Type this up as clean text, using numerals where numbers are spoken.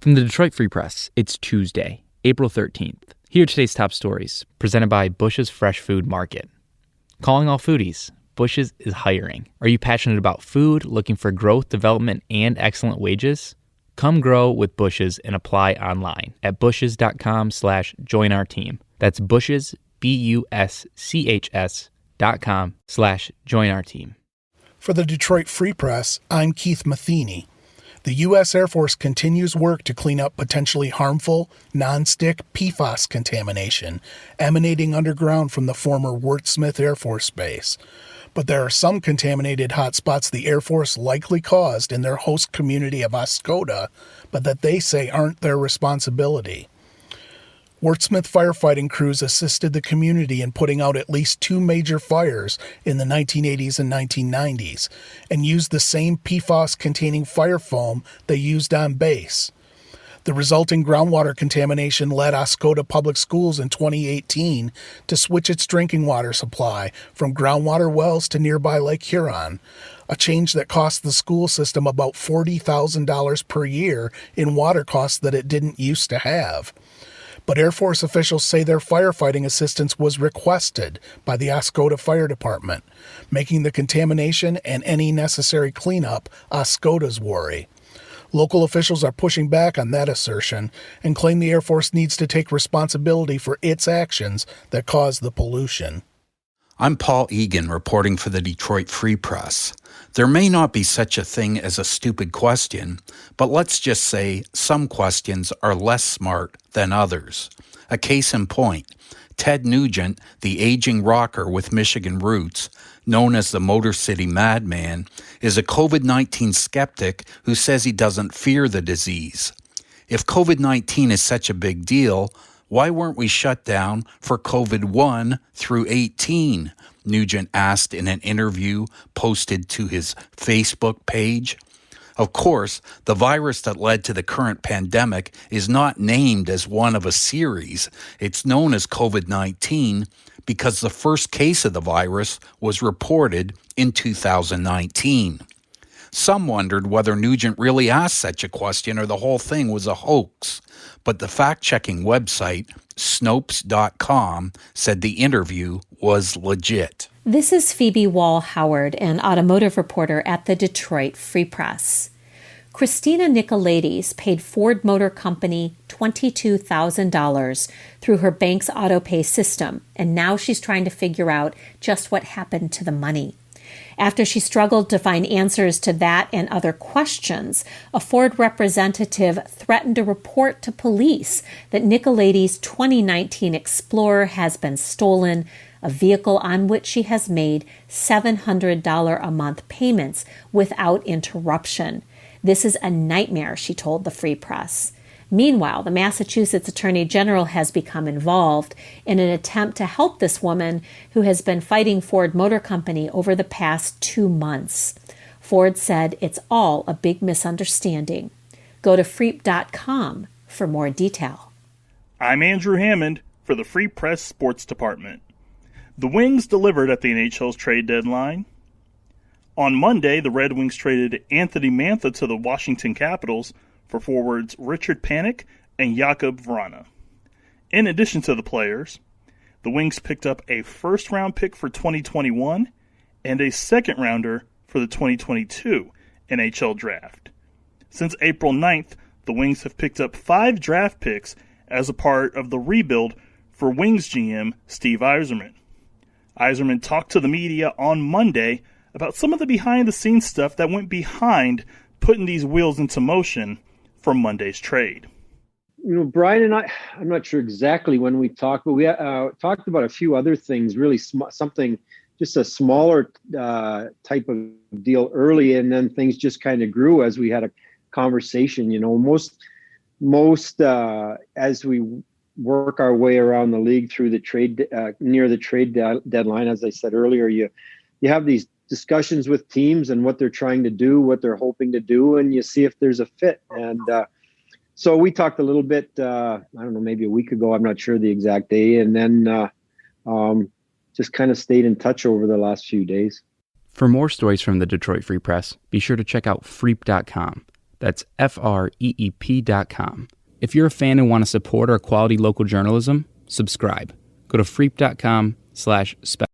From the Detroit Free Press, it's Tuesday, April 13th. Here are today's top stories, presented by Bush's Fresh Food Market. Calling all foodies, Bush's is hiring. Are you passionate about food, looking for growth, development, and excellent wages? Come grow with Bush's and apply online at bushes.com/join our team. That's Bush's, BUSCHS.com/join our team. For the Detroit Free Press, I'm Keith Matheny. The U.S. Air Force continues work to clean up potentially harmful, non-stick PFAS contamination emanating underground from the former Wurtsmith Air Force Base. But there are some contaminated hotspots the Air Force likely caused in their host community of Oscoda, but that they say aren't their responsibility. Wurtsmith firefighting crews assisted the community in putting out at least 2 major fires in the 1980s and 1990s, and used the same PFAS-containing fire foam they used on base. The resulting groundwater contamination led Oscoda Public Schools in 2018 to switch its drinking water supply from groundwater wells to nearby Lake Huron, a change that cost the school system about $40,000 per year in water costs that it didn't used to have. But Air Force officials say their firefighting assistance was requested by the Oscoda Fire Department, making the contamination and any necessary cleanup Oscoda's worry. Local officials are pushing back on that assertion and claim the Air Force needs to take responsibility for its actions that caused the pollution. I'm Paul Egan reporting for the Detroit Free Press. There may not be such a thing as a stupid question, but let's just say some questions are less smart than others. A case in point, Ted Nugent, the aging rocker with Michigan roots, known as the Motor City Madman, is a COVID-19 skeptic who says he doesn't fear the disease. If COVID-19 is such a big deal, why weren't we shut down for COVID 1 through 18? Nugent asked in an interview posted to his Facebook page. Of course, the virus that led to the current pandemic is not named as one of a series. It's known as COVID-19 because the first case of the virus was reported in 2019. Some wondered whether Nugent really asked such a question or the whole thing was a hoax, but the fact-checking website, Snopes.com, said the interview was legit. This is Phoebe Wall-Howard, an automotive reporter at the Detroit Free Press. Christina Nicolaides paid Ford Motor Company $22,000 through her bank's autopay system, and now she's trying to figure out just what happened to the money. After she struggled to find answers to that and other questions, a Ford representative threatened to report to police that Nicolaides' 2019 Explorer has been stolen, a vehicle on which she has made $700 a month payments without interruption. This is a nightmare, she told the Free Press. Meanwhile, the Massachusetts Attorney General has become involved in an attempt to help this woman who has been fighting Ford Motor Company over the past 2 months. Ford said it's all a big misunderstanding. Go to freep.com for more detail. I'm Andrew Hammond for the Free Press Sports Department. The Wings delivered at the NHL's trade deadline. On Monday, the Red Wings traded Anthony Mantha to the Washington Capitals for forwards Richard Panik and Jakub Vrana. In addition to the players, the Wings picked up a first-round pick for 2021 and a second-rounder for the 2022 NHL Draft. Since April 9th, the Wings have picked up 5 draft picks as a part of the rebuild for Wings GM Steve Yzerman. Yzerman talked to the media on Monday about some of the behind-the-scenes stuff that went behind putting these wheels into motion for Monday's trade. You know, Brian and I'm not sure exactly when we talked, but we talked about a few other things, really something, just a smaller type of deal early, and then things just kind of grew as we had a conversation. You know, most as we work our way around the league through the trade, near the trade deadline, as I said earlier, you have these discussions with teams and what they're trying to do, what they're hoping to do, and you see if there's a fit. And so we talked a little bit, I don't know, maybe a week ago, I'm not sure the exact day, and then just kind of stayed in touch over the last few days. For more stories from the Detroit Free Press, be sure to check out freep.com. That's FREEP.com. If you're a fan and want to support our quality local journalism, subscribe. Go to freep.com/special.